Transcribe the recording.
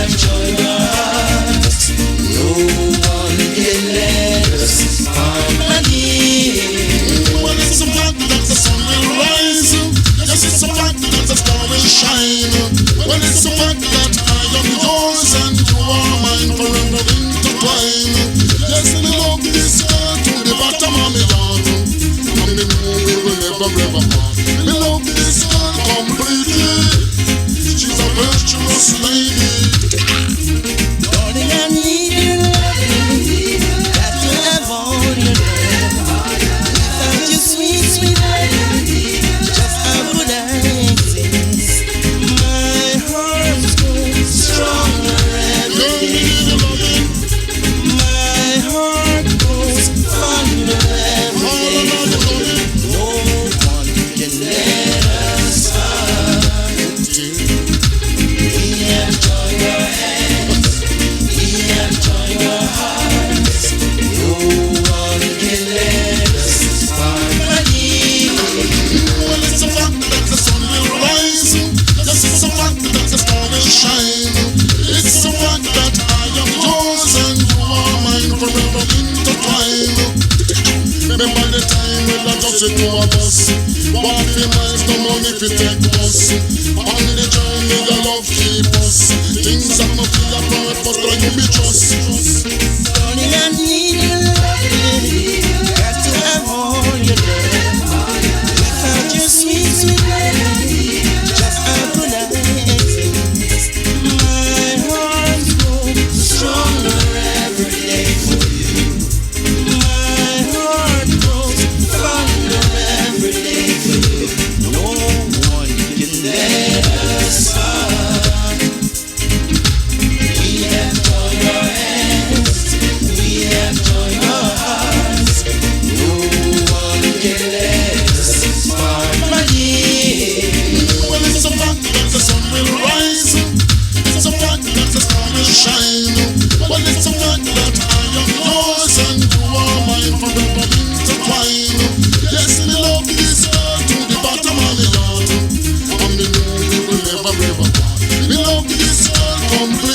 enjoy our hearts. No one can let us harmony. Well, it's a fact that the sun will rise. Yes, it's a fact that the star will shine. Well, it's a fact that I am yours and you are mine, forever intertwined. Yes, we love this girl to the bottom of my heart, and we know we will never ever part. We love this girl completely. She's a virtuous lady. Darling, I need your love. Got to have all your love. Without your sweet, sweet love, just how could I exist? My heart grows stronger every day. My heart grows fonder every day. No one can let us part. We have joined our hands. We have joined our hearts. No one can let us part. Well, it's a fact that the sun will rise. Yes, it's a fact that the star will shine. It's a fact that I am yours and you are mine, forever intertwined. Remember the time when I just said to a bus, walk the miles, no money if you take bus. On the journey the love keep us. Things that no feel a purpose, try to be just. Darling, I need your love. Got to have all your love. Without your sweet, sweet love, just how could I exist? My heart grows stronger every day for you. My heart grows fonder every day for you. No one can let us part. We have joined our hands. We have joined our hearts. No one can let us part. Well, it's a fact that the sun will rise. It's a fact that the star will shine. Well, it's a fact that I am yours and you are mine, forever intertwined. Yes, we love this girl to the bottom of the heart, and we know we will never ever part. We love this girl completely.